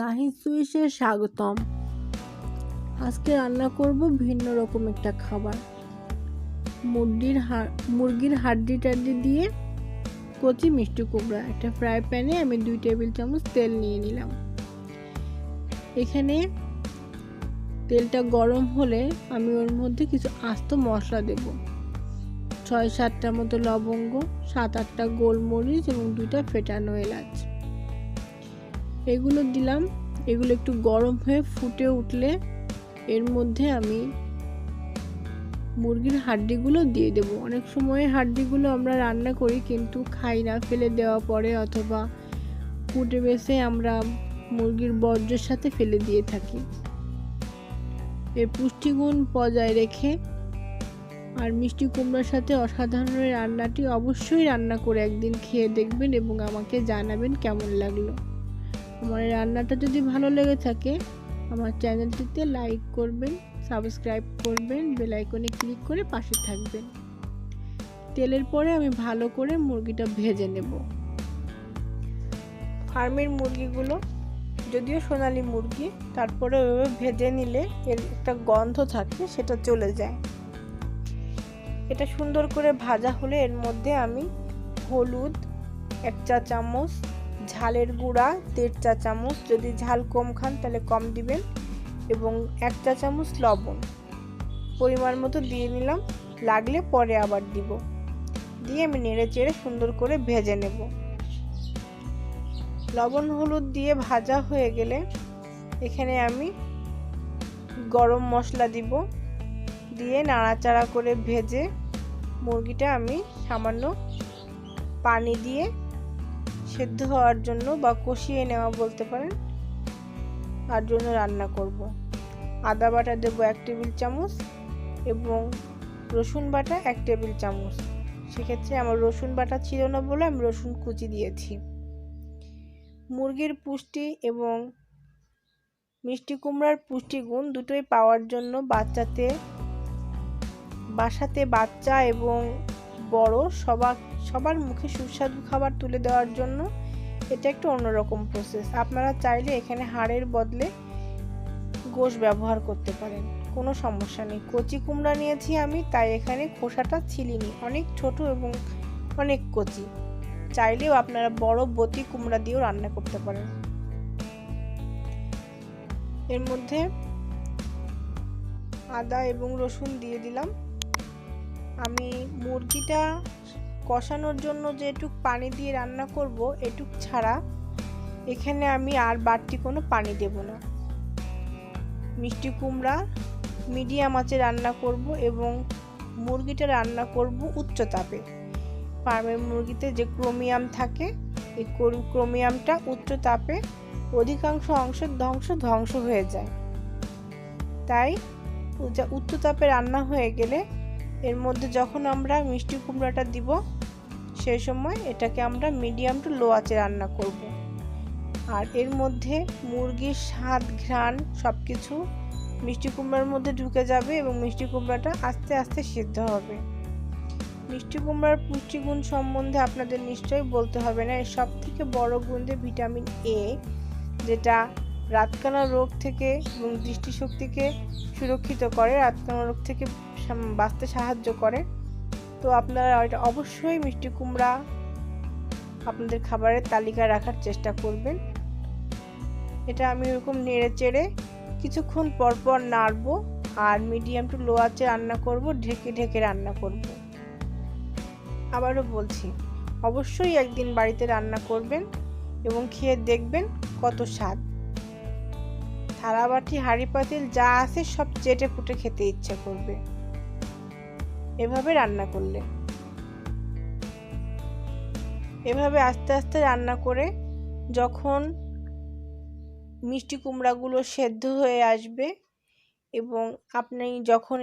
নাহিদ সুইসে স্বাগতম। আজকে রান্না করব ভিন্ন রকম একটা খাবার। মুরগির হাড্ডি টাড্ডি দিয়ে কচি মিষ্টি কুমড়া। একটা ফ্রাই প্যানে আমি 2 টেবিল চামচ তেল নিয়ে নিলাম। এখানে তেলটা গরম হলে আমি ওর মধ্যে কিছু আস্ত মশলা দেব। 6-7টা মতো লবঙ্গ, 7-8টা গোলমরিচ এবং 2টা ফেটানো এলাচ, এগুলো দিলাম। এগুলো একটু গরম হয়ে ফুটে উঠলে এর মধ্যে আমি মুরগির হাড্ডিগুলো দিয়ে দেব। অনেক সময় হাড্ডিগুলো আমরা রান্না করি কিন্তু খাই না, ফেলে দেওয়া পরে, অথবা কুটে বেছে আমরা মুরগির বর্জ্যের সাথে ফেলে দিয়ে থাকি। এর পুষ্টিগুণ বজায় রেখে আর মিষ্টি কুমড়ার সাথে অসাধারণ রান্নাটি অবশ্যই রান্না করে একদিন খেয়ে দেখবেন এবং আমাকে জানাবেন কেমন লাগলো। আমার রান্নাটা যদি ভালো লেগে থাকে আমার চ্যানেলটিতে লাইক করবেন, সাবস্ক্রাইব করবেন, বেল আইকনে ক্লিক করে পাশে থাকবেন। তেলের পরে আমি ভালো করে মুরগিটা ভেজে নেব। ফার্মের মুরগিগুলো যদিও সোনালী মুরগি, তারপরে ওইভাবে ভেজে নিলে এর একটা গন্ধ থাকে, সেটা চলে যায়। এটা সুন্দর করে ভাজা হলে এর মধ্যে আমি হলুদ 1 চা চামচ, ঝালের গুঁড়া 1.5 চা চামচ, যদি ঝাল কম খান তাহলে কম দিবেন, এবং 1 চা চামচ লবণ পরিমাণ মতো দিয়ে নিলাম। লাগলে পরে আবার দিব। দিয়ে আমি নেড়ে চেড়ে সুন্দর করে ভেজে নেব। লবণ হলুদ দিয়ে ভাজা হয়ে গেলে এখানে আমি গরম মশলা দিব। দিয়ে নাড়াচাড়া করে ভেজে মুরগিটা আমি সামান্য পানি দিয়ে সেদ্ধ হওয়ার জন্য বা কষিয়ে নেওয়া বলতে পারেন, তার জন্য রান্না করব। আদা বাটা দেব 1 টেবিল চামচ এবং রসুন বাটা 1 টেবিল চামচ। সেক্ষেত্রে আমার রসুন বাটা ছিল না বলে আমি রসুন কুচি দিয়েছি। মুরগির পুষ্টি এবং মিষ্টি কুমড়ার পুষ্টিগুণ দুটোই পাওয়ার জন্য বাসাতে বাচ্চা এবং বড় সবার মুখে সুস্বাদু খাবার তুলে দেওয়ার জন্য এটা একটা অন্যরকম প্রসেস। আপনারা চাইলে এখানে হাড়ের বদলে গোশ ব্যবহার করতে পারেন, কোনো সমস্যা নেই। কচি কুমড়া নিয়েছি আমি, তাই এখানে খোসাটা ছিলিনি, অনেক ছোট এবং অনেক কচি। চাইলেও আপনারা বড় বতি কুমড়া দিয়েও রান্না করতে পারেন। এর মধ্যে আদা এবং রসুন দিয়ে দিলাম। আমি মুরগিটা কষানোর জন্য যেটুক পানি দিয়ে রান্না করব এটুক ছাড়া এখানে আমি আর বাড়তি কোনো পানি দেব না। মিষ্টি কুমড়া মিডিয়াম আঁচে রান্না করব এবং মুরগিটা রান্না করব উচ্চ তাপে। ফার্মের মুরগিতে যে ক্রোমিয়াম থাকে, এই ক্রোমিয়ামটা উচ্চ তাপে অধিকাংশ অংশের ধ্বংস হয়ে যায়। তাই উচ্চ তাপে রান্না হয়ে গেলে এর মধ্যে যখন আমরা মিষ্টি কুমড়াটা দিব সেই সময় এটাকে আমরা মিডিয়াম টু লো আঁচে রান্না করব। আর এর মধ্যে মুরগির স্বাদ, ঘ্রাণ সব কিছু মিষ্টি কুমড়ার মধ্যে ঢুকে যাবে এবং মিষ্টি কুমড়াটা আস্তে আস্তে সিদ্ধ হবে। মিষ্টি কুমড়ার পুষ্টিগুণ সম্বন্ধে আপনাদের নিশ্চয়ই বলতে হবে না। এর সব থেকে বড় গুণ যে ভিটামিন এ, যেটা রাতকানা রোগ থেকে এবং দৃষ্টিশক্তিকে সুরক্ষিত করে, রাতকানা রোগ থেকে বাঁচতে সাহায্য করে। তো আপনারা এটা অবশ্যই মিষ্টি কুমড়া আপনাদের খাবারের তালিকায় রাখার চেষ্টা করবেন। এটা আমি এরকম নেড়ে চেড়ে কিছুক্ষণ পর পর নাড়বো আর মিডিয়াম টু লো আঁচে রান্না করব, ঢেকে ঢেকে রান্না করব। আবারও বলছি, অবশ্যই একদিন বাড়িতে রান্না করবেন এবং খেয়ে দেখবেন কত স্বাদ। থালা বাটি হাঁড়ি পাতিল যা আছে সব চেটে পুটে খেতে ইচ্ছে করবে এভাবে রান্না করলে। এভাবে আস্তে আস্তে রান্না করে যখন মিষ্টি কুমড়াগুলো সেদ্ধ হয়ে আসবে এবং আপনি যখন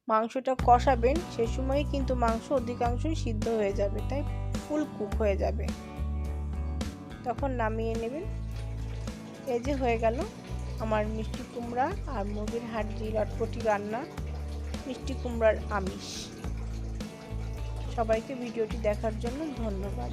মাংসটা কষাবেন সেই সময় কিন্তু মাংস অধিকাংশই সিদ্ধ হয়ে যাবে, তাই ফুল কুক হয়ে যাবে। তখন নামিয়ে নেবেন। এই যে হয়ে গেল আমার মিষ্টি কুমড়া আর মুরগির হাড্ডি লটপটি রান্না, মিষ্টি কুমড়ার আমিষ। সবাইকে ভিডিওটি দেখার জন্য ধন্যবাদ।